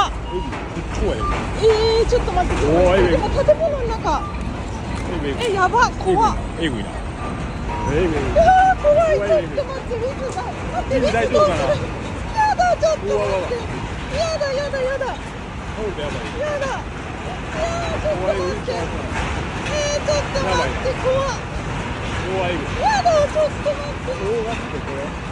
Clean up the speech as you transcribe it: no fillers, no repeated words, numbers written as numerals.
怖っ。ちょっと待って、でも建物の中。やば、怖っ。えぐいな。怖い、ちょっと待って、水が。待って、水どうする。やだ、ちょっと待って。やだ。やだ。ちょっと待って。ちょっと待って、怖っ。やだ、ちょっと待って。